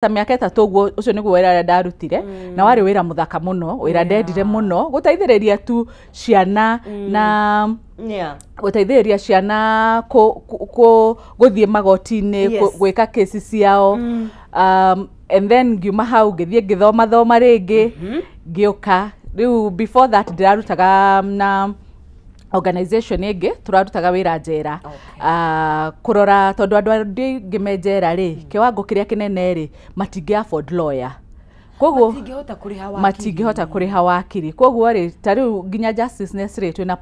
ta miaka 3 uguo ucio niguo wira ndarutire na wari wira muthaka muno wira ndendire muno guteithiriria tu ciana na guteithiriria ciana guthie magoti-ini gwika kesi ciao and then ngiuma hau ngithie ngithoma ringi ngioka riu before that ndirarutaga na organization ege turarutaga wira njera kurora tondu andu ngimenjera ri kiwango kiria kinene ri matingi afford lawyer koguo matingihota kuriha wakiri koguo ri tariu ginya justice nesri twina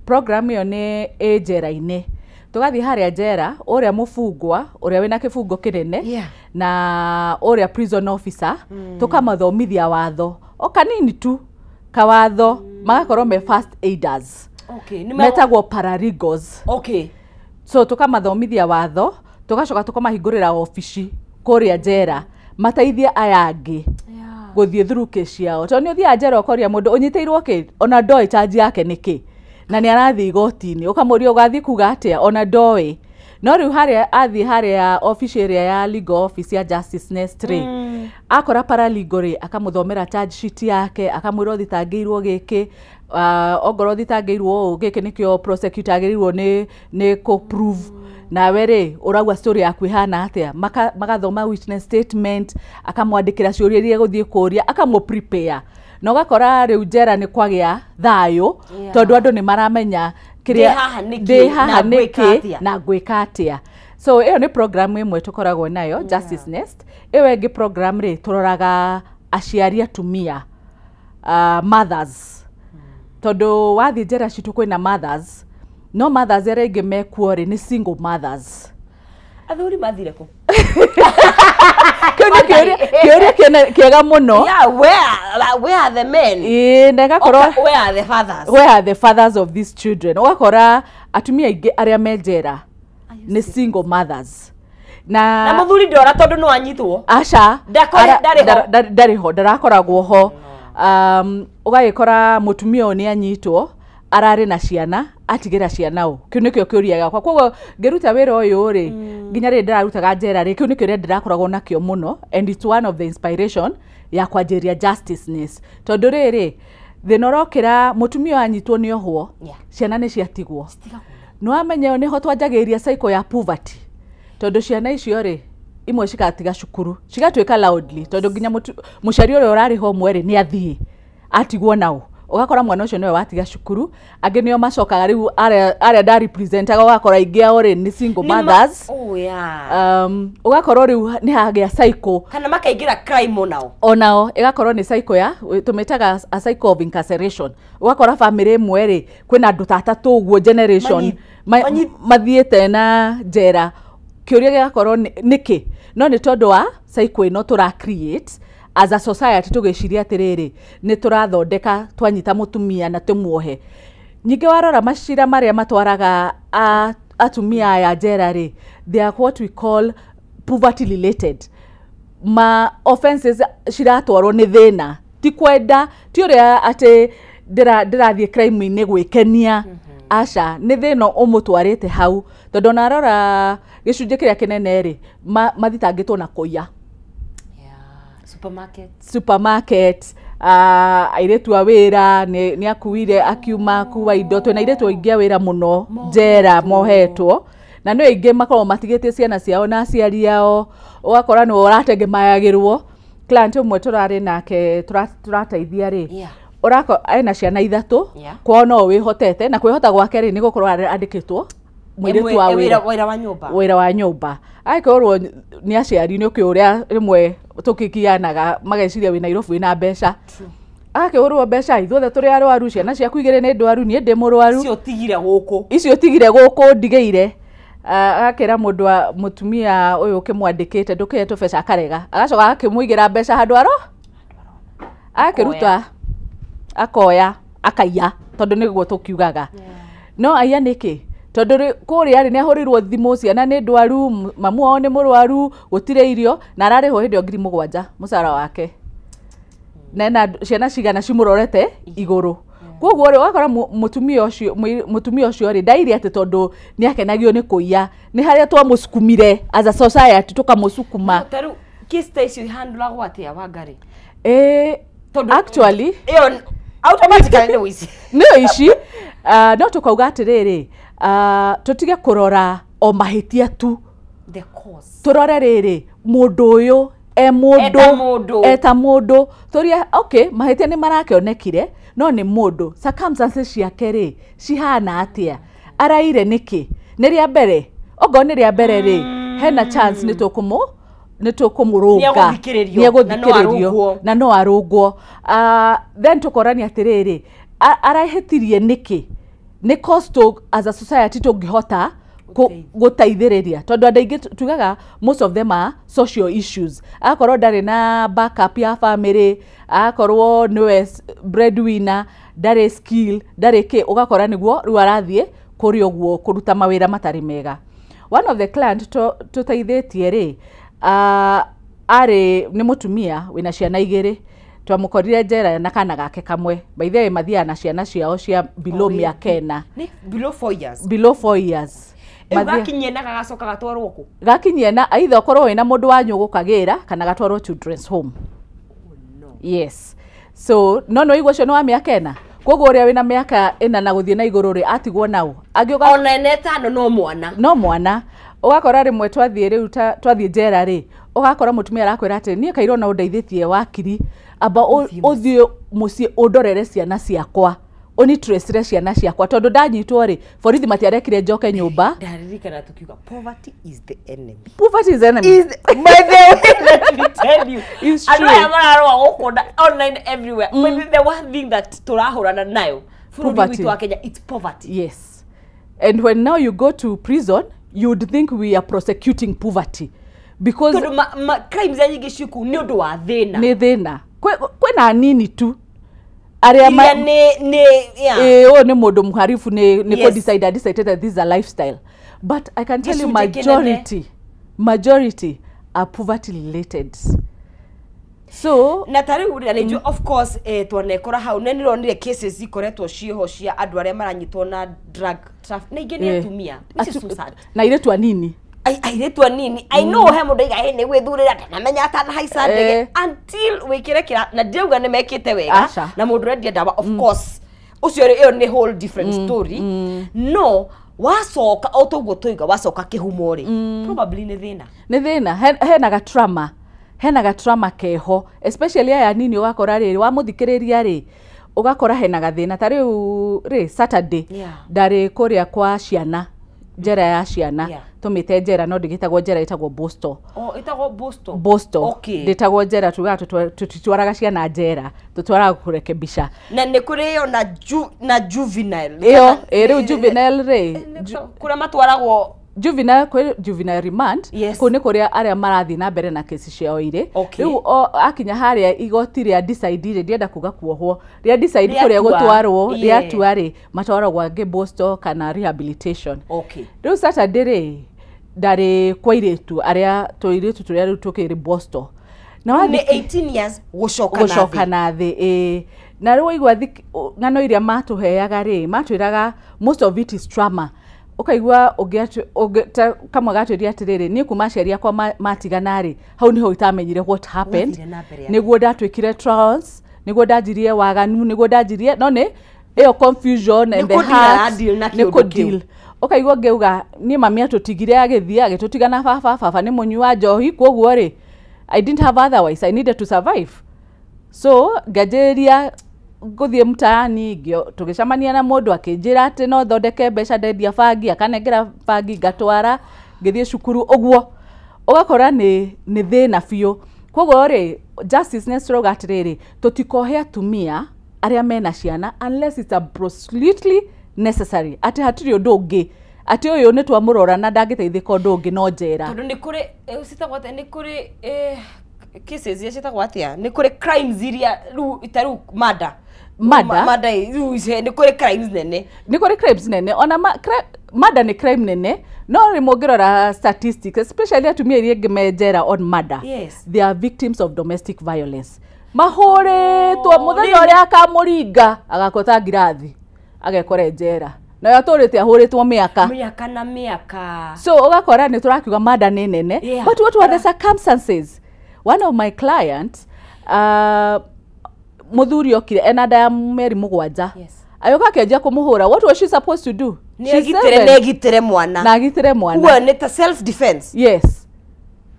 program iyo ni njera-ini tugathi haria njera uria mufungwa uria wina kifungo kinene na uria prison officer tukamathomithia watho o kanini tu kawatho magakorwo me first aiders metagwo paralegals so tukamathomithia watho tugacoka tukamahingurira ofici kuria njera mateithie aya angi guthie through case yao to ni uthia njera ukoria mundu unyiteirwo ki ona ndoi charge yake niki na ni arathi igoti-ini ukamuria ugathi kuga atia ona ndoi no riu haria athi haria office area ya legal office ya justice nestry akora paralegal akamuthomera charge sheet yake akamwira thitangirwo giki ongoro thitangirwo giki nikio prosecutor agirirwo ni ko prove na were uragwa story yaku ihana atia magathoma witness statement akamwandikira ciuria iria guthie kuria akamu prepare no gakora riu njera ni kwagia thayo tondu andu ni maramenya kiria haha niki na gwika atia so iyo ni program imwe tukoragwo nayo Justice Nest iyo ingi program ri turoraga aciari atumia mothers tondu wathi njera citu kwina mothers no mothers ere ingi mekuo ri ni single mothers athuri mathire ku kiuria kiega muno where are the men ndagakorwo where are the fathers of these children ugakora atumia ingi aria menjera ni single mothers na muthuri ndora tondu no anyitwo aca ndariho ndarakoragwo ho ugagikora mutumia ni anyitwo arari na ciana atigira ciana u kiu nikio kiuria gakwa koguo ngiruta wira uyu ri nginya ri ndirarutaga njera ri kiu nikio ri ndirakoragwo nakio muno and it's one of the inspiration ya kwanjiria Justice Nest tondu riri thinorokira mutumia anyitwo ni ohwo ciana ni ciatigwo no amenyeo ni ho twanjagiria cycle ya poverty tondu ciana icio ri imwe cikatiga cukuru cigatwika loudly tondu nginya muciari uri urari ho mweri ni athie atigwo nao ugakora mwana ucio niwe watiga cukuru angi nio macokaga riu aria da representaga ugakora ingi ori ni single mothers ugakora riu ni hagia cycle kana makaingira crime onao igakorwo ni cycle ya tumetaga a cycle of incarceration ugakora family imwe ri kwina andu tatatu uguo generation mathiete na njera kiuria gigakorwo niki no ni tondu wa cycle ino tura create as a society tugiciria atiriri ni turathondeka twanyita mutumia na tumuohe nyingi warora macira maria matwaraga atumia ya njera ri they are what we call poverty related ma offenses ciratwarwo ni thina ti kwenda ti uria ati ndirathie crime-ini gwikenia aca ni thina umutwarite hau tondu narora gicunje kiria kinene ri mathitangitwo na kuya supermarket airetu a wira ni akuire akiuma kuwa indo twina airetu ingia wira muno njera mohetwo na no ingi makorwo matigite ciana ciao na aciari yao ugakora ni uratenge mayagirwo client umwe turari nake turateithia ri urako aina ciana 3 kwao no wihotete na kwihota gwake ri ni gukorwo andikitwo mwiretu wa wira wa nyumba aikorwo ni aciari ni ukiuria rimwe tukikianaga mageciria wi Nairobi wina mbeca akihurwo mbeca ithuothe turi arwaru ciana ciaku igire ni ndwaru ni ndi murwaru icio tigire guku ndigeire akira mundu wa mutumia uyu kimwandikite ndukihetwo mbeca akarega agacoka akimuigira mbeca handu akiruta akoya akaiya tondu niguo tukiugaga no aya niki tondu kuria ri ni ahurirwo thimu ciana ni ndwaru mamu wao ni murwaru gutire irio na arariho hindi ngiri 7 musara wake na ciana cigana cimurorete iguru koguo ri wakora mutumia ucio ri ndairi ati tondu ni akenagio ni kuiya ni haria twamusukumire as a society tukamusukuma case icio ihandla gwatia Wangari actually automatically no ici no ici no tukauga atiriri tutige kurora o mahitia tu the cause turore riri mundu uyu eta mundu turia okay mahitia ni marakionekire no ni mundu circumstances ciake ri cihana atia araire niki ni ria mbere ogo ni ria mbere ri hena chance ni tukumurunga ni eguthikirerio na no arungwo then tukorani atiriri arahetirie niki ni cost as a society tungihota gutaithiriria tondu andu aingi tugaga most of them are social issues akorwo ndari na backup ya family akorwo niwe breadwinner ndari skill ndari ki ugakora niguo ru arathie kuri ogwo kuruta mawira matari mega. One of the client tutaithitie ri ari ni mutumia wina ciana igiri twamukorire njera na kana gake kamwe by the way mathia na ciana ciao cia below miaka 4 below 4 years below 4 years gakinyie na gagacoka gatwarwo ku gakinyie na aitha okorwo wina mundu wanyu gukagira kana gatwarwo children's home. No. Yes, so no igwo cio no wa miaka 4 koguo ria wina miaka 4 na guthie na iguru ri atigwo nau angiuga ona ene 5 no mwana ugakora rimwe twathie riu twathie njera ri ugakora mutumia arakwira ati nie kairo na undeithitie wakiri aba uthio mucie udorere ciana ciakwa oni trace ciana ciakwa tondu ndanyitwo ri borithi matiarekire njoke nyumba ndaririkana tukiuga poverty is the enemy by the let me tell you it's true online everywhere but the one thing that turahurana nayo poverty wa Kenya it's poverty. Yes, and when now you go to prison you'd think we are prosecuting poverty because crimes nyingi ciku ni undu wa thina ni thina kwena nini tu aria ni mundu muharifu ni ko decide that this is a lifestyle, but I can tell you majority are poverty related. So na tariu ri of course twanekora hau ne nironire cases ikoretwo ciho cia andu aria maranyitwo na drug traffic na ingene atumia na ile tu nini airetwa nini I know he mundu iga ni gwithurira na menya ata na haica ndege until wikire kira na ndeuga ni mekite wega na mundu redia dawa of course ucio ri ni whole different story no wacoka otoguo tuiga wacoka kihumo ri probably ni thina hena ga trauma keho especially aya nini ugakora riri wa muthikiriria ri ugakora hena gathina tariu ri Saturday ndari kuria kwa ciana njera ya ciana tumite njera no ndigitagwo njera itagwo Bosto. Itagwo Bosto okay nditagwo njera tutwaraga ciana njera tutwaraga kurekebisha na ni kuri yo na juvenile iyo riu juvenile ri kura matwaragwo juvenile remand kuni kuria aria marathi na mbere na kesi ciao ire riu akinya haria igoti ria decide ri ndienda kuga kuohwo ria decide kuria gutwarwo ria tuari matwaragwo ange Bosto kana rehabilitation. Riu Saturday ri ndari kwairetu aria toiretu turia riu tukiri Bosto na wa 18 years gucoka na thi na riu igwa ngano iria matuheaga ri matwiraga most of it is trauma ukaigwa kamwe gatwiria atiriri ni kuma sheria kwa matiganari hau niho itamenyire what happened niguo ndatwikire trials niguo ndajirie waganu niguo ndajirie none iyo confusion and the heart niko deal ukaigwa ngeuga ni mami atutigire agithia agitutigana baba ni munyua njohi koguo ri I didn't have otherwise I needed to survive so gajeria guthie mtaani ngio tugicamania na mundu akinjira ati no thondeke mbeca ndendia bangi akanengera bangi ngatwara ngithie cukuru uguo ugakora ni thina biu koguo ri justice nestroga atiriri tutikohe atumia aria mena ciana unless it's absolutely necessary ati hatiri undu ungi ati uyu ni twamurora na ndangiteithika undu ungi no njera tondu ni kuri sitagwate ni kuri cases ya sitagwatia ni kuri crimes iria itaru murder ni kuri crimes nene ona murder ni crime nene no rimongirora statistics especially atumia iria ngemejera on murder they are victims of domestic violence mahoretwo muthenya uria akamuringa agakota ngirathi agekore njera na yatorete ahuritwo miaka na miaka so ugakora ni turakiuga murder ni nene but what were the circumstances one of my clients muthuri okire ena nda ya meri mugwanja ayoka akenjia kumuhura. What was she supposed to do? Negitire mwana na agitire mwana kuwa neta self defense. Yes,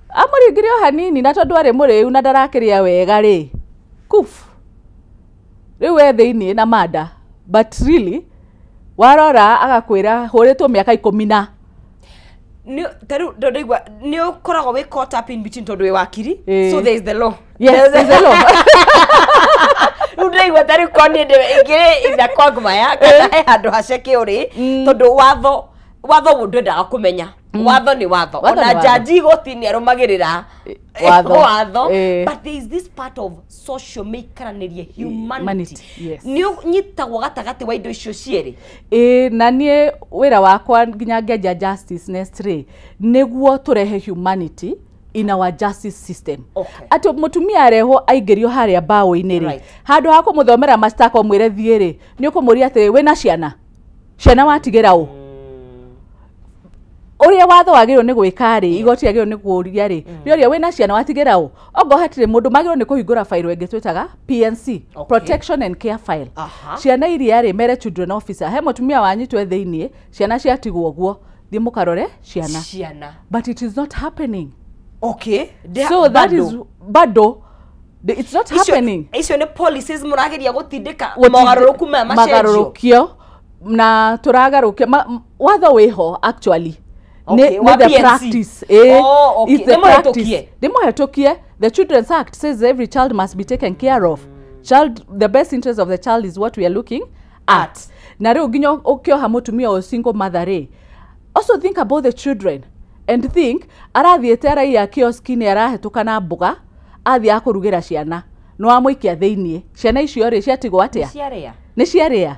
amurigirio hanini na tondu ari muriu na ndarakiria wega ri kuf riu we thiini na mada, but really warora agakwira huritwo miaka 10 ni taru ndoigwa ni ukoragwo we caught up in between tondu we wakiri so there is the law. Yes, there is the law. Ndoigwa taru koni de igire ida kwaguma ya kana handu haceke uri tondu watho mundu ndaga kumenya watho ni watho ona jaji gotini arumagirira watho but there is this part of social makeranirie humanity. Yes, ni nyitagwo gatagati wa indo icio cieri na nie wira wakwa nginya ngeja justice nestry niguo turehe humanity in our justice system. Ati mutumia areho aigerio haria bao-ini ri handu ha kumuthomera mastaka mwire thieri ni ukumuria ati we na ciana watigira u uria watho wagirwo ni gwika ri igoti agirwo ni kuria ri rioria we na ciana watigira u ongo hatire mundu magirwo ni kuhingura file enge twitaga PNC, protection and care file. Ciana iria ri mere children officer he mutumia wanyu twe thiini ciana ciatigwo guo thi mukarore ciana but it is not happening. So that is bado it's not happening. Icio ni policies murageria gutindika magarurukio na turagarukia watho wiho actually. The practice is the practice. Demohetokie the Children's Act says every child must be taken care of. The best interest of the child is what we are looking at. Na reu ginyo okioha mutumia o single mother also think about the children and think arathiete raia kioskini arahetuka na mbuga athi akurugira ciana no amuikia thiini ciana icio ri ciatigwo atia ni ciaria.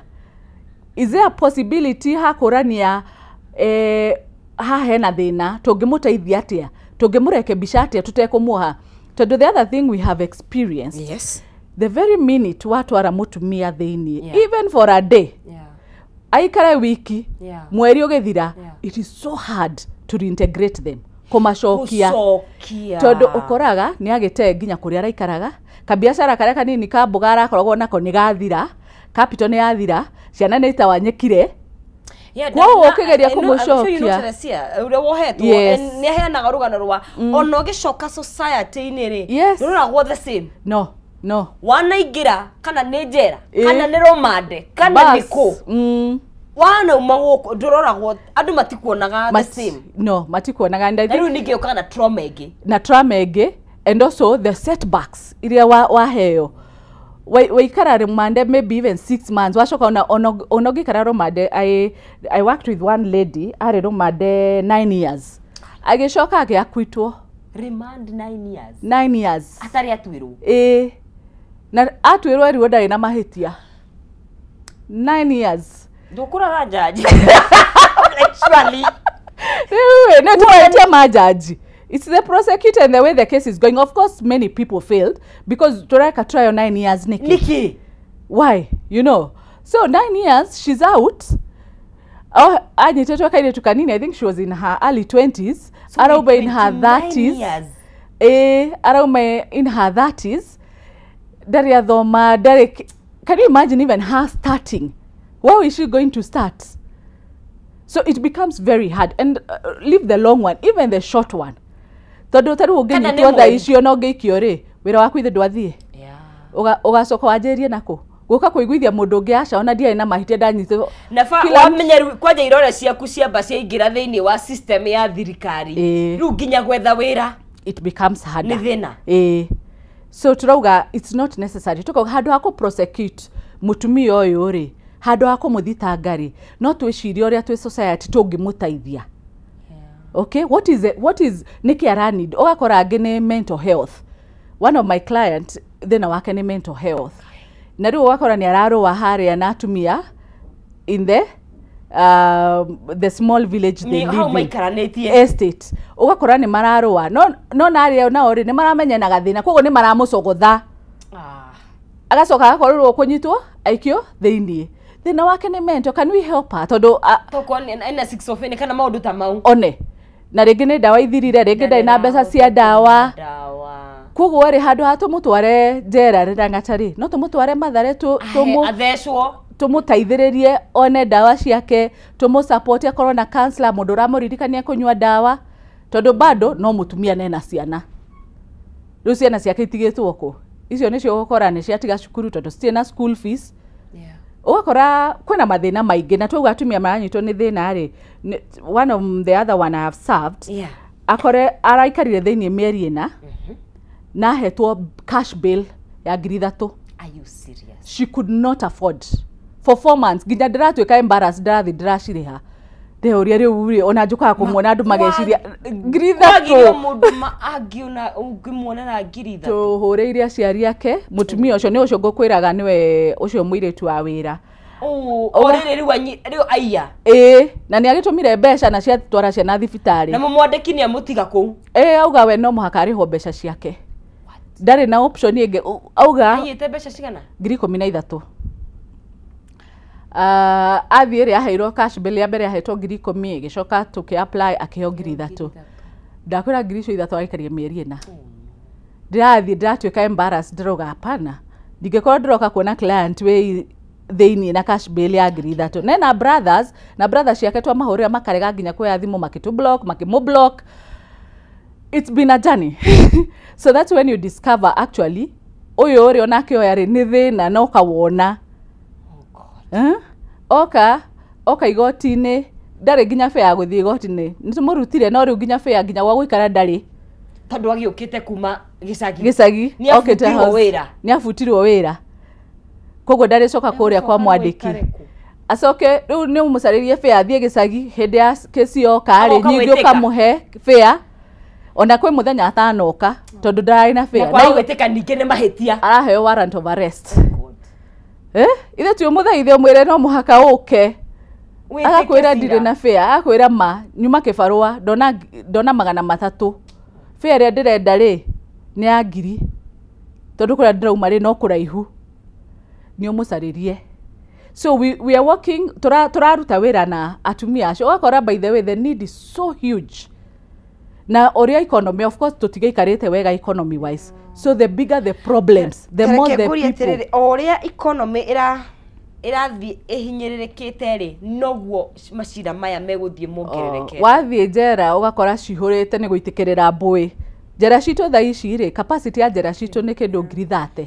Is there a possibility hakurania ha hena thina tungimuteithia atia tungimurekebisha atia tutekumuha tondu the other thing we have experienced the very minute watu ara mutumia thiini even for a day aikare wiki mweri ugithira it is so hard to reintegrate them kumacokia tondu ukoraga ni agite nginya kuria araikaraga kabiashara karia kanini ka mbuga arakoragwo nako ni gathira capital ni yathira ciana ni itawanyekire kwa ukigeria kumucokia ure wohetwo ni heanaga rugano rwa ona ugicoka society ini ri ruragwo the same no wanaingira kana ni njera kana ni romande kana ni ku wana umaguko ndororagwo andu matikuonaga the same matikuonaga riu ningi ukana trauma enge and also the setbacks iria waheo waikara rumande maybe even 6 months washoka onogikara rumande. I worked with one lady are rumande 9 years agishoka agiakwitwo remand 9 years atari atwirwo na atwirwo eri ndari na mahitia 9 years ndukuraga jaji actually no tuetia majaji. It's the prosecutor and the way the case is going. Of course, many people failed because Toraka trial 9 years, Nikki. Why? You know. So 9 years, she's out. Oh, I think she was in her early 20s. So Arauba in her 30s. Arauba in her 30s. Daria Doma, Derek. Can you imagine even her starting? Where is she going to start? So it becomes very hard. And leave the long one, even the short one. Tondu taru ugeni twotha icio no ngeikio ri wira waku ithe ndwathie ugacoka wanjerie nako guka kuiguithia mundu ungi aca ona ndiari na mahitia ndanyitwo na wamenyeru kwaja irore ciaku ciamba ciaingira thiini wa system ya thirikari riu nginya gwetha wira it becomes harder ni thina so turauga it's not necessary tuko handu ha ku prosecute mutumia uyu ri handu ha kumuthitanga ri no twiciria uria twi society tungimutaithia. Okay, what is Nikki Aranid? Ogakora agene mental health. One of my clients then wake ni mental health. Na riu ogakora ni araro hare anatumia in the small village they live in estate. Ogakora ni mararo no nari na ori ni maramenya na gathina kogo ni maramucogotha. Agacoka agakorwo kunyitwo aikio thiini. Thina wake ni mental. Can we help her? Tondu toko ina 6 of any kana maundu ta mau one na rĩngĩ nĩ ndawa ithirire rĩngĩ ndai na mbeca cia ndawa koguo ri handu ha tumutware njera Rirang'ata no tumutware Mathare athecwo tumutaithiririe one dawa ciake tumusupport akorwo na counselor mundu ramuririkania kunywa dawa tondu bado no mutumia nena ciana riu ciana ciake itigitwo ku icio nicio gukora ni ciatiga cukuru tondu citina school fees ugakora kwina mathina maingi na twauga atumia maranyitwo ni thina ri one of the other one I have served akore araikarire thiini mieri ina na hetwo cash bill ya 3,000. Are you serious? She could not afford for 4 months ginya ndiratuika embarrassed ndirathiriha ndehoria riu ona njukaga kumwona andu mageciria 3,000 mundu angiuna ungimwona na 3,000 tuhuriire aciari ake mutumia ucio ni ucio ngukwiraga niwe ucio muiritu wa wira riu aya na ni agitumire mbeca na ciatwara ciana thibitari na mumwandiki ni amutiga ku auga we no muhaka ariho mbeca ciake ndari na option ingi auga ayite mbeca cigana 13,000 athie ri aheirwo cash bill ya mbere ahetwo 10,000 gicoka tuki apply akiheo 3,000 ndakwira 3,000 aikarie mieri ina ndirathie ndiratuika embarrassed ndiroga hapana ndingikorwo ndiroka kuona client we thiini na cash bill ya 3,000 na brothers ciake twamahurira makarega nginya kuya thimu makimublock it's been a journey so that's when you discover actually uyu uri onake oyari ni thina no kawona oka igoti-ini ndari nginya fare ya guthie igoti-ini nitumurutire no riu nginya fare nginya gwa guikara ndari tondu agiukite kuma gicagi ni afutirwo wira koguo ndari coka kuria kwa mwandiki acoke riu ni mucaririe fare athie gicagi hindi ya kesi yoka ri nyingi ukamuhe fare ona kwe muthenya atanoka tondu ndari na fare na gwitika ningi ni mahitia araheo warrant of arrest ithe tu muthaithe mwire no muhaka uke agakwira ndire na fare agakwira ma nyuma kibarua ndona 300 fare ria ndirenda ri ni ya 1,000 tondu kuria ndirauma ri no kuraihu ni umucaririe so we are working turaruta wira na atumia acio ugakora by the way the need is so huge na oria economy of course tutigaikarite wega economy wise so the bigger the problems the more the people oria economy irathi ihinyiririkite ri noguo macira maya meguthie mongerereke wathie njera ugakora cihurite ni guitikirira mbui njera citu tha ici ri capacity ya njera citu ni kindu 30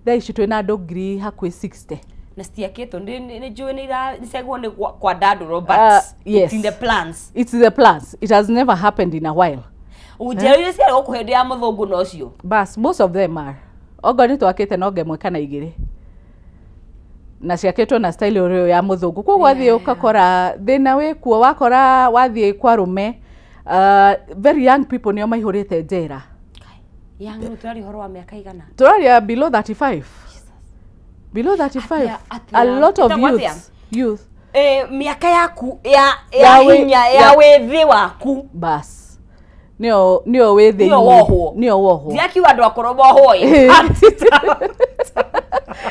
tha ici twina andu hakwi 60 na stiakito ni njui ni segwo ni kwa dadu Roberts yes. It's the plans it has never happened in a while ujeru cia gukuhendia ya muthungu no cio bas most of them are ogo ni twakite no ngemwe kana igiri na ciakitwo na style uriyo ya muthungu koguo athie ukakora thina wi kuo wakora wathie kwa rume very young people nio maihurite njera young turari horo wa miaka igana turari below 35 below 35 a lot of youth miaka yaku ya hinya ya wethi waku bas nio wethi nio woho ndiaki wandu akorobo hoi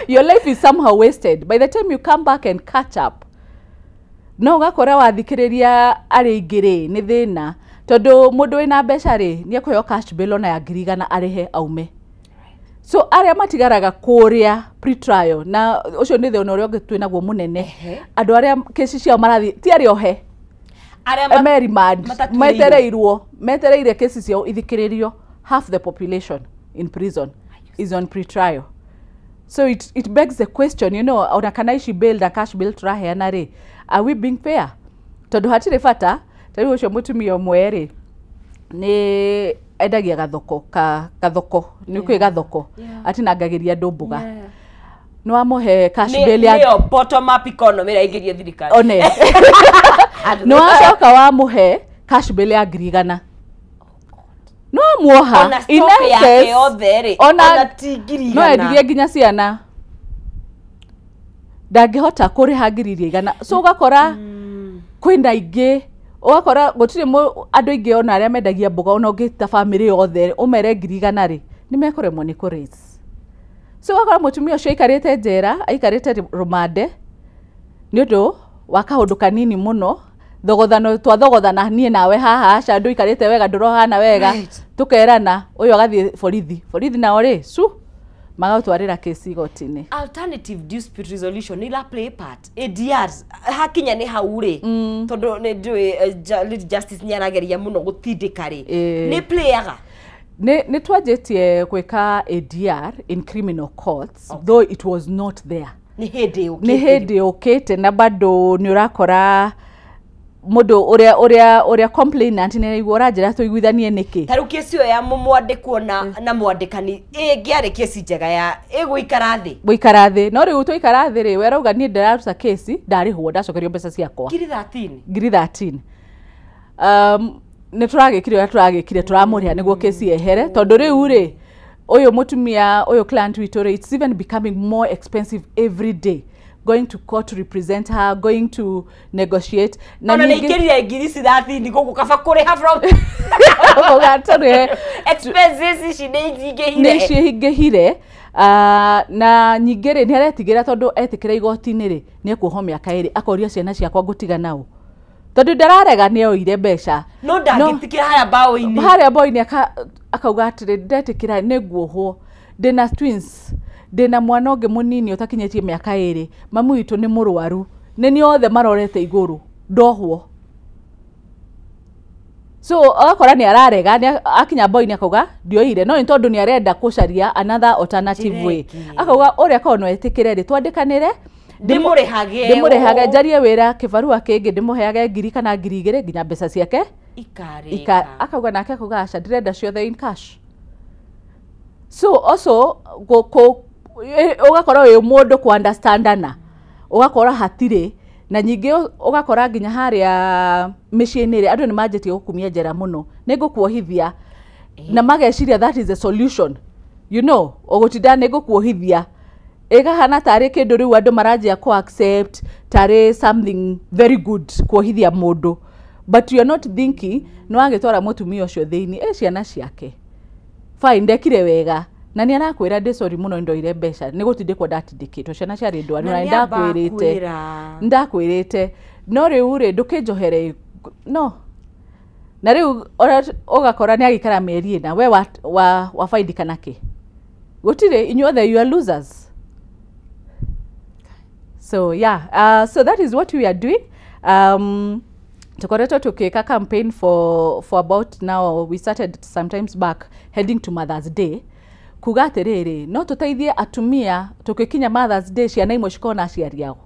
your life is somehow wasted by the time you come back and catch up no gakora wathikiriria ari ingiri ni thina tondu mundu wina mbeca ri ni akuheo cash bill ona ya 1,000 arihe aume so aria matigaraga kuria pre-trial na ucio ni thina uria ungi twinaguo munene andu aria kesi ciao marathi ti ari ohe aria metereirwo kesi ciao ithikiririo half the population in prison is on pre-trial so it begs the question you know ona kana ici bill na cash bill turaheana ri are we being fair tondu hatire bata tari ucio mutumia umwe ri ni endagia gathoko ni kwi gathoko atinangagiria ndumbuga no amuhe cash bill ya bottom up economy ra ingirie thirikari one no acoka wa muhe cash bill ya 1,000 no muoha yake othe ona tigiri no endirie nginya ciana ndangihota kuriha 1,000 so ugakora kwina ingi ugakora gutire andu ingi ona aria mendagia mboga ona ungita family yothe umere 1,000 ri ni mekoremwo ni kuraise so ugakora mutumia ucio aikarite njera aikarite rumande ni undu wa kaundu kanini muno thogothano twathogothana nie nawe haha aca ndu ikarite wega ndurohana wega tukerana uyu agathie borithi nao ri su magatwarira kesi igoti-ini. Alternative dispute resolution ila play part ADRs hakinya ni haure tondu ni ndui justice ni arageria muno gutindika ri ni playaga ni twajetie gwika ADR in criminal courts though it was not there. Ni hindi ukite na bado ni urakora mudo uria complainant ni igora njira tuiguithanie niki taru kesi ya mwandikwo na mwandikani ngiari kesi njega ya guikara thi no riu tuikara thi ri we rauga ni ndiraruta kesi ndarihwo ndacokerio mbeca ciakwa ngiri 13 ni turagikire turamuriha niguo kesi ehere tondu riu ri oyo mutumia oyo client witu ri it's even becoming more expensive every day going to court to represent her, going to negotiate. Na nigeria ngiri 30 guku kaba kuriha from expenses cihingihire na nyingere ni aretigira tondu etikira igoti-ini ri ni ekuoho miaka iri akoria ciana ciakwa ngutiga nao tondu ndararega ni oire mbeca no ndagitikira haria bao-ini akauga atiri ndetikira ni nguohwo ndina twins ndina mwana ungi munini utakinyetie miaka iri mamu witu ni murwaru ni othe marorete iguru ndohwo so akora ni ararega ni akinya bao-ini akauga ndioire no tondu ni arenda kucaria another alternative way akauga uria kono etikire ri twandikanire ndimurehage njarie wira kibarua kingi ndimuheage ngiri kana ngiri igiri nginya mbeca ciake akauga nake akauga aca ndirenda ciothe in cash. So also ugakora uyu mundu ku understandana ugakora hatire na nyingi ugakora nginya haria micii-ini ri andu ni manjitie gukumia njera muno nigukuohithia na mageciria that is the solution, you know, ugutinda nigukuohithia igahana tari kindu riu andu maranjia ku accept tari something very good kuohithia mundu, but you are not thinking no agitwara mutumia ucio thiini ciana ciake fine ndekire wega na ni arakwira ndi sorry muno ndoire mbeca ni gutindikwo ndatindikitwo ciana ciari ndwari na ndakwirite no riu ri ndukinjohere no na riu ugakora ni agikara mieri ina we wa faidikana ki gutire inyuothe you are losers. So yeah, so that is what we are doing. Tukoretwo tukika campaign for about now, we started sometimes back heading to Mother's Day. Kuga atiriri no tuteithie atumia tukikinya Mother's Day ciana imwe cikona aciari ao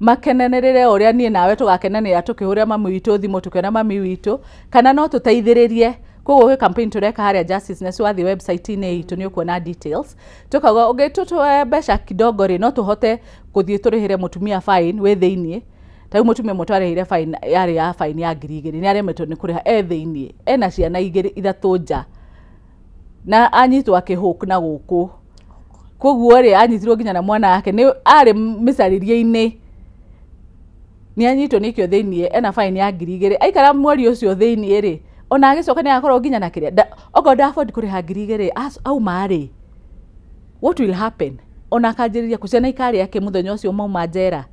makenanirire uria nie nawe tugakenanira tukihuria mami witu thimu tukiona mami witu kana no tuteithiririe koguo campaign tureka haria Justice Ness wathi website-ini itu ni ukuona details tukauga ungitutwe mbeca kidogo ri no tuhote kuthie turihire mutumia fine we thiini tayu mutumia mutwarehire fine yari ya fine ya ngiri 2 ni aremetwo ni kuriha thiini ena ciana 2-3 nja na anyitwo akihook na guku koguo ri anyitirwo nginya na mwana yake ni ari misaririe-ini ni anyitwo nikio thiini ena fine ya ngiri 2 aikara mweri ucio thiini ri ona agicoka ni akorwo nginya na kiria ogo da afford kuriha ngiri 2 au mari what will happen ona kanjiriria kuciana ikari yake muthenya ucio mauma njera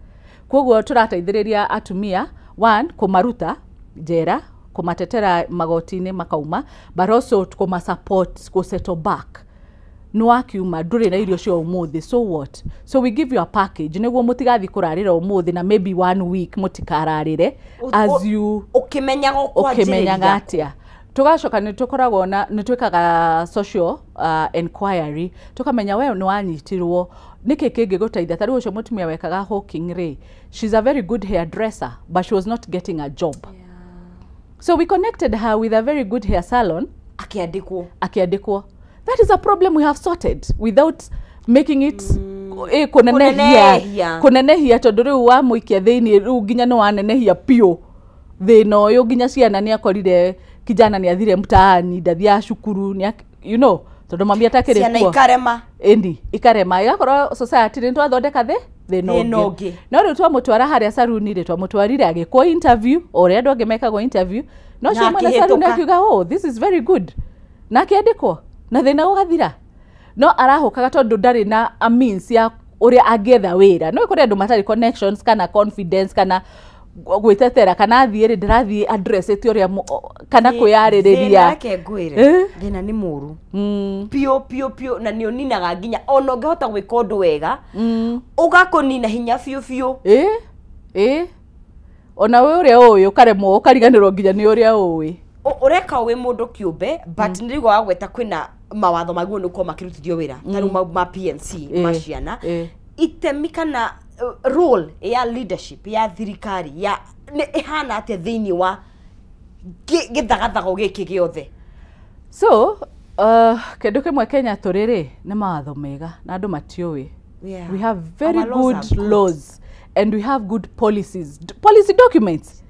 koguo turateithiriria atumia one kumaruta njera kumatetera magoti-ini makauma but also kuma support ku settle back no akiuma nduri na irio cio umuthi so what so we give you a package niguo mutigathi kurarira umuthi na maybe 1 week mutikararire as you ukimenyaga atia tugacoka ni tukoragwo na ni twikaga social inquiry tukamenya we ni wanyitirwo niki kingi guteithia tari ucio mutumia wekaga hawking ri she's a very good hairdresser but she was not getting a job. So we connected her with a very good hair salon akiandikwo. That is a problem we have sorted without making it kunenehia tondu riu wa muikia thiini riu nginya no wanenehia pio thina uyu nginya ciana ni akorire kijana ni athire mtaani ndathia cukuru ni you know tondu mami atakire kwa ciana ikarema ikarema yakorwo society ni twathondeka thina ungi no riu twamutwara haria saruni ri twamutwarire agikwo interview uria andu angi mekagwo interview no cio mwana saruni akiuga oh this is very good na akiandikwo na thina ugathira no arahukaga tondu ndari na a means ya uria agetha wira no kuri andu matari connections kana confidence kana gwitetera kana athie ndirathie address eti uria kana kwiyaririria nake ngwire thina ni muru pio na ni oninaga nginya ona ungehota gwika undu wega ugakunina hinya fiu ona we uria uyu karemwo ukariganirwo nginya ni uria uwi ureka wi mundu kiumbe but ndirigwa wagweta kwina mawatho maguo nuko makirutithio wira taru ma PNC maciana itemi kana role ya leadership ya thirikari ya ihana atia thiini wa githagathago giki giothe so kindu kimwe Kenya turiri ni mawatho mega na andu matiui we have very good laws and we have good policy documents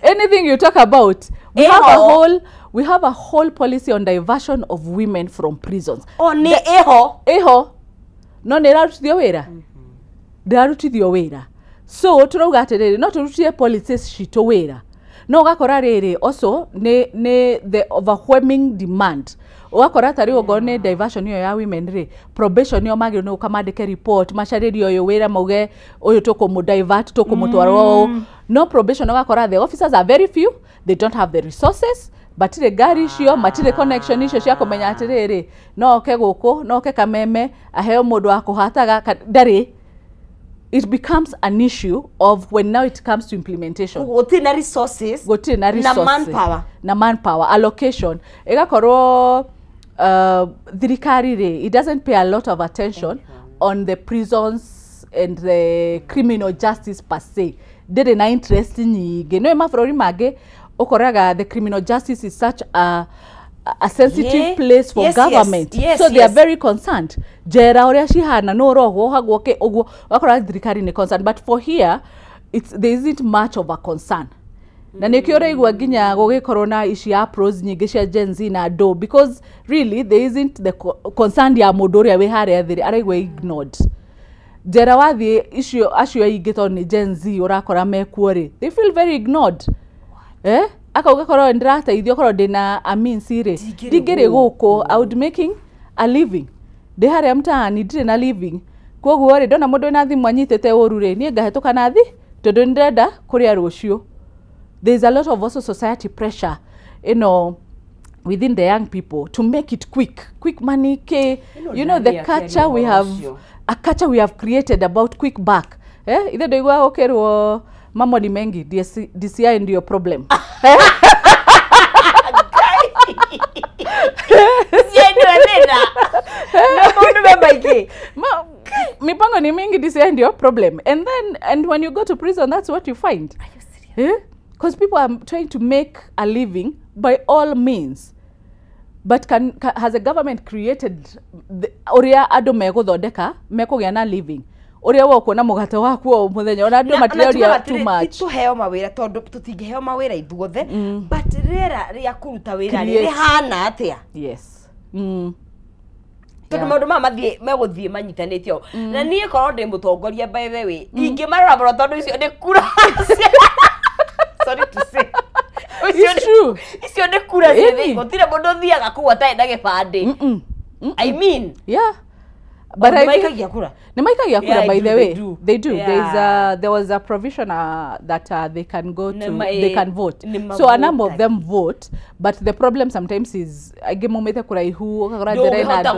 anything you talk about we have a whole policy on diversion of women from prisons ni no nirarutithio wira ndirarutithio wira so turauga atiriri no turutie policies citu wira no ugakora riri also ni the overwhelming demand ugakora tari ugone diversion yo ya women ri probation yo magiro no kamandike report macaririo yo wira mauge uyu tukumu divert tukumutwaro no probation ugakora the officers are very few, they don't have the resources batire gari cio matire connection icio cia kumenya atiriri no ke guku no ke kameme aheo mundu akuhataga ndari. It becomes an issue of when now it comes to implementation. Gotina resources na manpower allocation igakorwo thirikari ri it doesn't pay a lot of attention on the prisons and the criminal justice per se. Dere na interest nyingi no mabũrũri mangĩ ukoraga the criminal justice is such a sensitive place for government. So they are very concerned. Jera oria cihana no rogo hagwo ke uguo wakora thirikari ni concerned, but for here there isn't much of a concern. Na nikio reigwa ginya gugikorwo na ici pros nyingi cia Gen Z na do because really there isn't the concern ya mundu uria we haria thiri araigwa ignored. Jera wathi icio acio ingito ni Gen Z urakora mekuori they feel very ignored. Akauga korwo ndirateithio korwo ndina aminsire ndigiri guku I would making a living ndi haria mtaani ndire na living koguo ri ndona mundu na thimu anyitete uru ri nie ngahetuka na thi tondu ndirenda kuria rucio. There is a lot of also society pressure within the young people to make it quick money the culture we have a culture we have created about quick back either do igwa okerwo mamoni mengi DCI ndio problem. Mipango ni mingi DCI ndio problem. And when you go to prison that's what you find. Are you serious? Because people are trying to make a living by all means. But has a government created uria adu meguthodeka mekugia na living? Uria woko na mugate waku muthenya ona andu material too much tuheo mawira tondu tutingeheo mawira ithuothe but rera ria kuruta wira ri hana atia tondu maundu mathie meguthie manyitanitio na nie korwo ndi mutongoria by the way ingimarora bro tondu icio ni kura sorry to say icio ni kura cie gutire mundu thiaga kuwa tai na gibande I mean but I think by the way they do there was a provision that they can go to they can vote so a number of them vote but the problem sometimes is agimumete kuraihu ukagora derena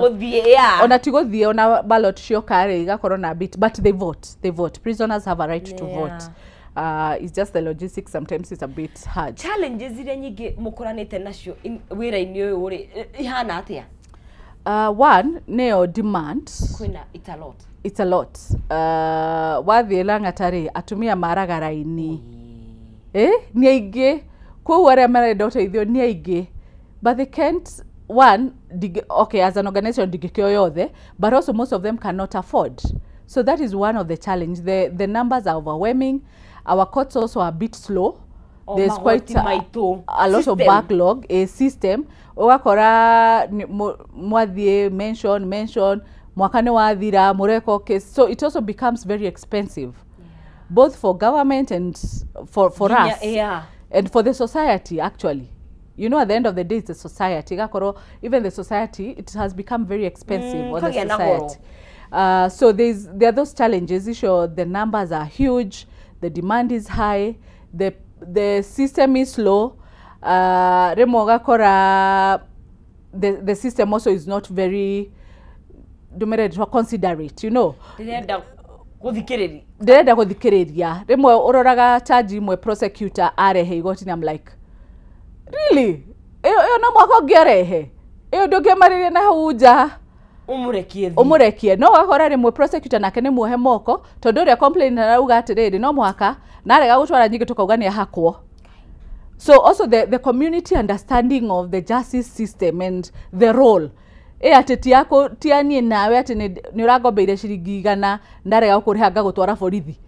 ona tigothie ona ballot cio kare igakorwo na bit but they vote prisoners have a right to vote. It's just the logistics sometimes it's a bit hard. Challenges iria nyingi mukuranite nacio wira-ini uyu ri ihana atia? One, neo demand. It's a lot. Wathi langatari atumia maragaraini. Ni aige. Kwa wale marenda uteithio ni aige. But they can't, as an organization digikio yothe, but also most of them cannot afford. So that is one of the challenge. The numbers are overwhelming. Our courts also are a bit slow. There's quite a lot of backlog, a system. Ugakora mwathie mention mwakane wathira mureko case, so it also becomes very expensive both for government and for us and for the society actually you know, at the end of the day, it's a society. Even the society, it has become very expensive on the society. So there are those challenges. The numbers are huge, the demand is high, the system is slow. The system also is not very considerate, you know. Ndirenda guthikiriria rimwe uroraga charge imwe prosecutor arehe igoti, I'm like, really? Iyo no mwako ngerehe iyo ndungiamaririe na huja umurekie no wakora rimwe prosecutor nake ni muhe moko tondu ria complaint arauga atiriri no mwaka narega gutwara nyingi tukauga ni hakwo. So also the community understanding of the justice system and the role ateti yako tianie nawe ati ni uragombeire ciringi igana ndarega gukuriha ngagutwara borithi.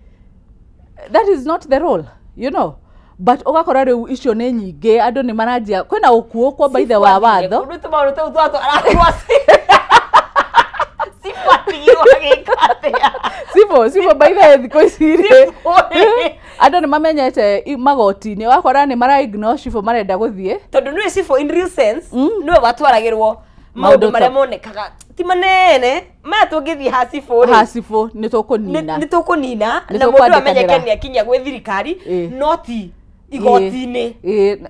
That is not the role, you know. But ugakora riu icio ni nyingi andu ni maranjia kwina ukuo kwa baithe wa watho sipo baithe thiko icire andu ni mamenyete magoti ni wakora ni mara ignore sipo marenda guthie tondu ni sipo in real sense no batwaragirwo maundu maria monekaga ti manene matungithie hasifu ni tukunina na mundu amenyeke ni akinya gwe thirikari noti igoti-ini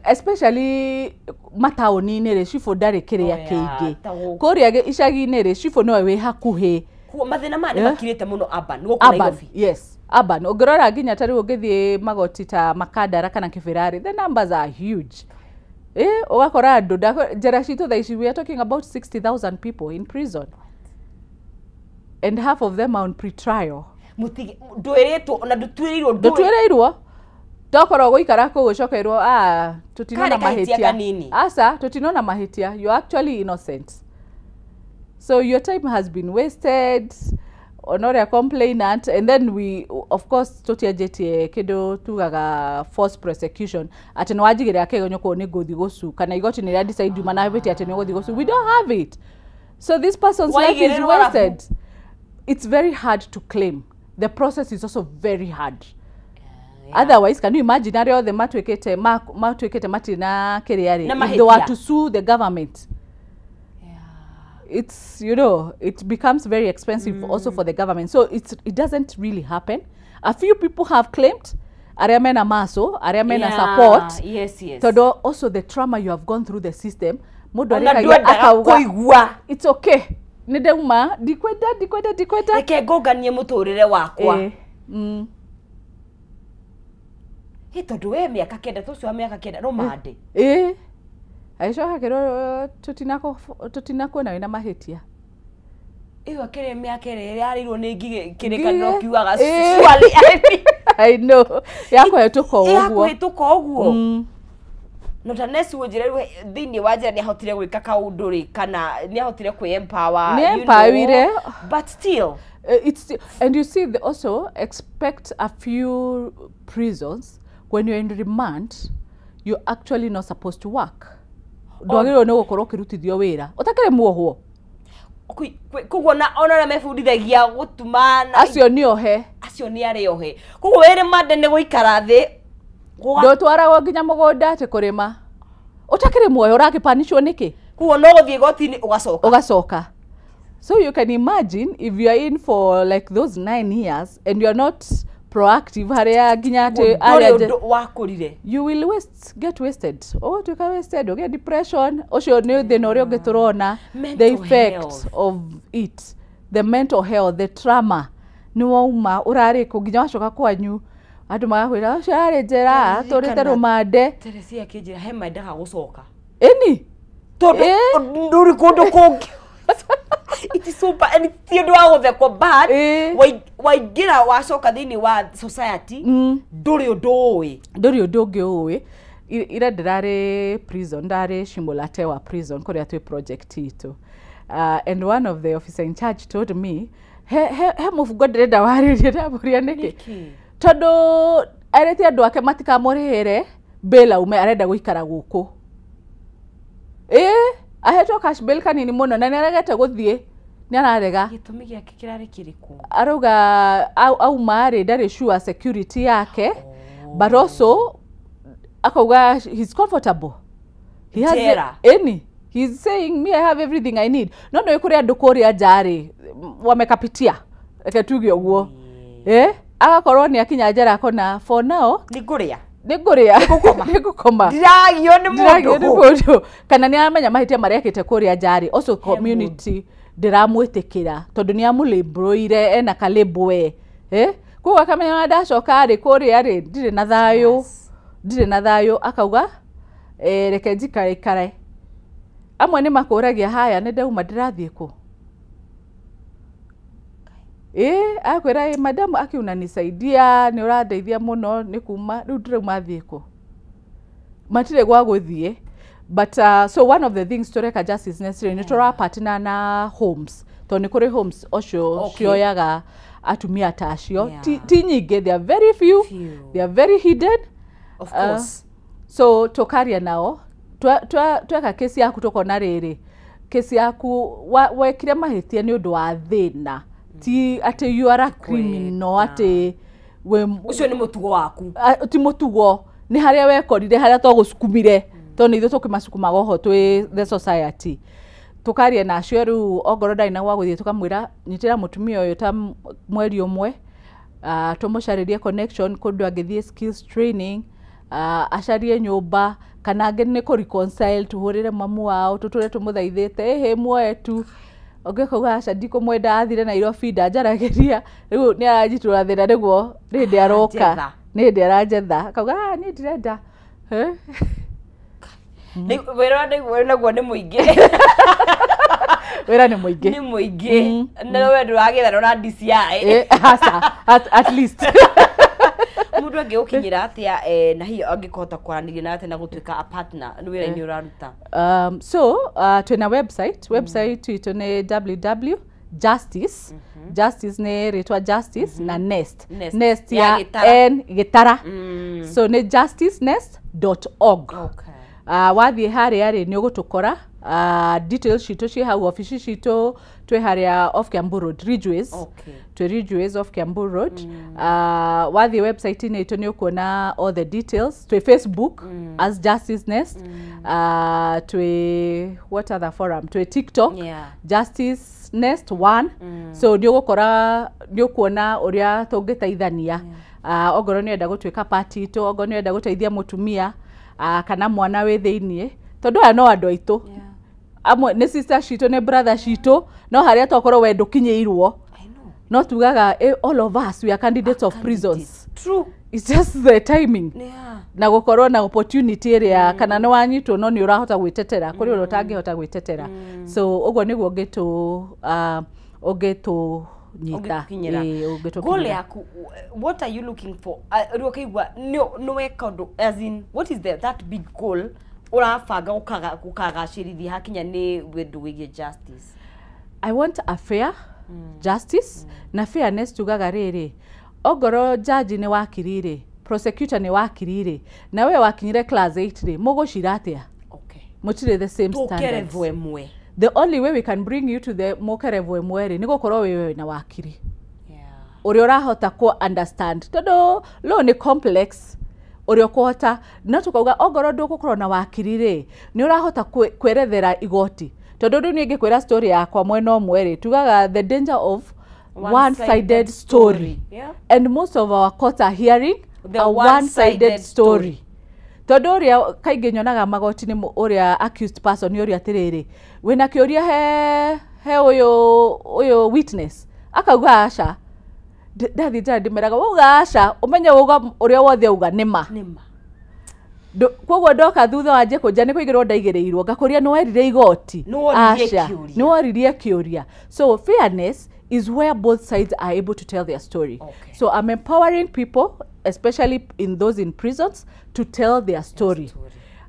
especially mataoni-ini ri cibũ ndarĩ kĩrĩa kĩingĩ kũrĩa icagi-inĩ ri cibũ nowe wĩ hakuhĩ mathĩna maya nĩ makirĩte mũno urban gũkũ Nairobi. Yes, urban ũngĩrora nginya ta rĩu ũngĩthiĩ magoti ta Makadara kana Kĩbĩrarĩ, the numbers are huge. Ũgakora andũ njera citũ thaa ici we are talking about 60,000 people in prison and half of them are on pre-trial. Ndwĩrĩtwo na ndũtuĩrĩirwo Dokoro guikara ko gucokerwo tutinona mahitia asa tutinona mahitia, you are actually innocent, so your time has been wasted on a complainant, and then we of course tutiajetie kido tugaga forced prosecution ati no ajigira kegonyo ko ni gothi gosu kana igoti ni ya decide mana beti ati ni gothi gosu. We don't have it, so this person's life is wasted. It's very hard to claim. The process is also very hard. Yeah. Otherwise, can you imagine are the matwekete matina keriari if they were to sue the government? Yeah. It's, you know, it becomes very expensive also for the government. So it doesn't really happen. A few people have claimed ariamena maso, ariamena support. Yes. Todo also the trauma you have gone through the system. It's okay. Nideuma dikweta reke ngonganie muturire wakwa tondu we miaka kenda tucio miaka kenda no mande aicoka kero tutinako na wina mahitia iyo kire miaka ire yarirwo ni kirikano kiuaga swali I know yakuhetuka uguo no ta nesi wojire thini wajira ni ahotire gwika kaundu ri kana ni ahotire ku empower but still it's and you see they also expect a few prisons when you're in remand you're actually not supposed to work. Ndwagirwo no gukorwo kirutithio wira utakire muohwo kugo na onora mefundithagia gutuma acio ni ohe ni ari ohe kugo were mande ni guikara thi ndotwaragwo nginya mugunda ati kurima utakire muoyo urakipanishwo niki kugo no guthie goti-ini ugacoka. So you can imagine if you are in for like those 9 years and you are not proactive haria ginya ati wakurire you will get wasted to ka wasted get depression ocio ni thina uria ungiturona the effect of it, the mental health, the trauma ni wauma urari ku ginya wacoka kwanyu andu magakwira uciarari njera turite rumande Teresia kinjira he maendaga gucoka tondu nduri kundu kungi it is super and ti ndu wa guthekwo but waigira wacoka thini wa society nduri undu ungi ira ndirari prison ndari Shimolatewa prison kuria twi project itu and one of the officer in charge told me he mufugo ndirenda waririe ndaburia niki tondu arete andu ake matikamurihere bela ume arenda guikara guku ahetwo cash bail kanini muno na nĩaregete guthie ni ararega gitumi giake kirari kiriku arauga au mari ndari sure security yake but also akauga he's comfortable He has any. He's saying me I have everything I need. No kuri andu kuria njari wamekapitia. Reke tuge uguo. Agakorwo ni akinya njara akona for now ni nguria. Nigukoma. Ndiragio ni mundu. Kana ni amenya mahitia maria akite kuria njari. Also community ndiramwitikira tondu ni amulabroire ena kalebo we. Kuga akamenya ndacoka ri kuria ri ndire na thayo. Ndire na thayo akauga reke njikare. Amwe ni makuragia haya ni ndauma ndirathie ku. Akwira madam akiunanisaidia ni urandeithia muno ni kuma riu ndirauma thie ku. Matire gwa guthie. But so one of the things to reka justice necessary ni tora partner na homes. To ni kuri homes ocio cioyaga atumia tacio. Ti nyingi, they are very few. They are very hidden. Of course. So tokaria nao tweka kesi yaku tukona riri. Kesi yaku wekire mahitia ni undu wa thina. Ti ati you are a criminal ati we ucio ni mutugo waku. Ti mutugo ni haria wekorire haria twagusukumire. To ni ithu tukimasukumaga ho twi the society. Tukaria na cio riu ongoro ndai na gwa guthie tukamwira nyitira mutumia uyu ta mweri umwe. Tumucaririe connection kundu agithie skills training. Acarie nyumba kana nge ni ku reconcile tuhurire mamu wao tuture tumuthaithite muoe tu ogekauga aca ndikumwenda athire Nairobi ndanjarageria riu ni aranjitura thina niguo rindi aroka ni ndi aranjetha akauga ni ndirenda wira naguo ni muingi wira ni muingi na we nduragetha na DCI at least mundu angiukinyira atia na hiyo angikota kwaraniria na atia na gutuika a partner ni wira ini uraruta. So twina website itu ni www.justice justice ni ritwa justice na nest ya n gitara so ni justicenest.org. Wathie haria ri ni ugutukora details citu ci hau office citu twi haria off Kiambu Road Ridgeways. Twi Ridgeways off Kiambu Road. Wathie website ni itu ni ukuona all the details. Twi Facebook as Justice Nest. Twi what other forum? Twi TikTok Justice Nest 1. So ni ugukora ni ukuona uria tungiteithania. Ogoro ni enda gutwika party to ogoro ni enda guteithia mutumia kana mwana we thiini tondu aya no andu aitu amwe ni sister citu ni brother citu no haria tokorwo we ndukinyiirwo no tugaga all of us we are candidates of prisons. True. It's just the timing. Na gukorwo na opportunity area kana ni wanyitwo no ni urahota gwitetera kuri uri utangihota gwitetera. So uguo niguo ogetu nyita goal yaku. What are you looking for? Rukaigwa no weka undu as in what is that big goal urabanga ukagacirithia hakinya ni wendu wigie justice? I want a fair justice na fairness tugaga riri ogoro judge ni wakirire prosecutor ni wakirire na we wakinyire class 8 ri mugucira atia mutire the same standards. The only way we can bring you to the mokerevo mweri ni gukorwo wewe na wakiri uri urahota ku understand tondu law ni complex uri ukuhota na tukauga ogoro ndugukorwo na wakiri ri ni urahota kwerethera igoti tondu ndu ni ngikwira story yakwa mwena mweri tugaga the danger of one-sided story. And most of our courts are hearing a one-sided story. Tondu uria kaingi nyonaga magoti ni uria accused person ni uria atiriri wina kiuria he uyu witness akauga aca ndathi njara ndimeraga uga aca umenye uga uria wothe uga nima koguo ndoka thutha wanje kunja ni kuigirwo ndaigirirwo ngakuria no werire igoti aca ni woririe kiuria. So fairness is where both sides are able to tell their story. So I'm empowering people, especially in those in prisons, to tell their story.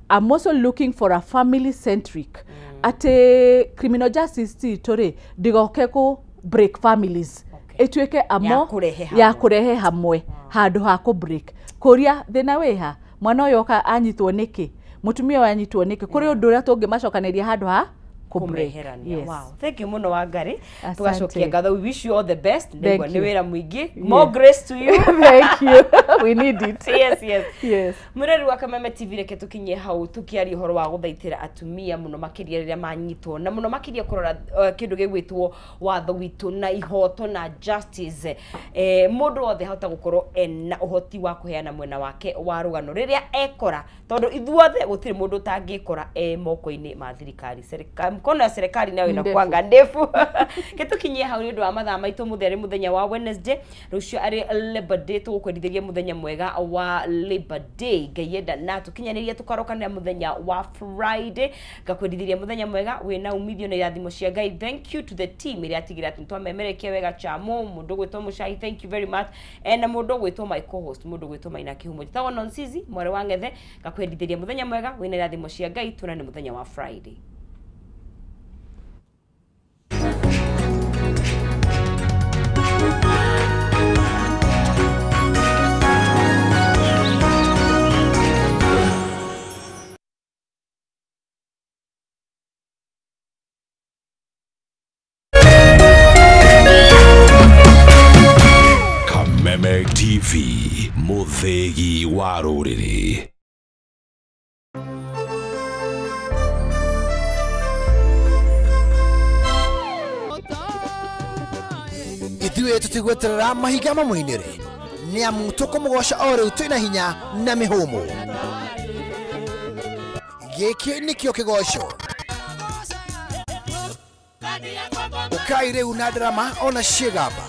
I'm also looking for a family-centric. At a criminal justice tori digoke ku break families. Etweke amo ya kurehe hamwe handu ha ku break. Kuria thina weha mwana uyu oka anyitwo niki mutumia wa anyitwo niki kuri undu uria tungi macokaniria handu ha kumeherania. Wow, thank you muno Wangari, tugacokia ngatho. We wish you all the best. Ndegwa ni wira mwingi. More grace to you. Thank you. We need it. Yes. Mureri wa Kameme TV reke tukinye hau tukiaria horo wa guthaitira atumia muno makiria riria manyitwo na muno makiria kurora kindu gigwitwo watho witu na ihoto na justice. Mundu wothe hota gukorwo na uhoti wa kuheana mwena wake wa rugano riria ekora, tondu ithuothe gutiri mundu tangikora moko-ini ma thirikari. Mkono ya serikali nayo inakuanga ndefu. Ketukinye hau ni undu wa mathaa maitu mutheri muthenya wa Wednesday, rucio ari Labor Day tugukwendithiria muthenya mwega wa Labor Day. Ngayenda na tukinyaniria tukarokanira muthenya wa Friday, ngakwendithiria muthenya mwega wina umithio na irathimo cia Ngai. Thank you to the team iria tigira twamemerekia wega chamo mundu gwitwo Muchai, thank you very much, and mundu gwitwo my co-host mundu gwitwo Maina Kihumo tawo Nonsizi mware wa Ngethe, ngakwendithiria muthenya mwega wina irathimo cia Ngai. Tuna ni muthenya wa Friday. Kameme TV, muthegi wa ruriri. Ithuĩ tũtigweterera mahiga mamũinĩre nĩamu tũkũmũgoca o rĩu twĩna hinya na mĩhũmũ. Gĩkĩ nĩkĩo kĩgoco ũkai rĩu na ndarama ona ciĩgamba.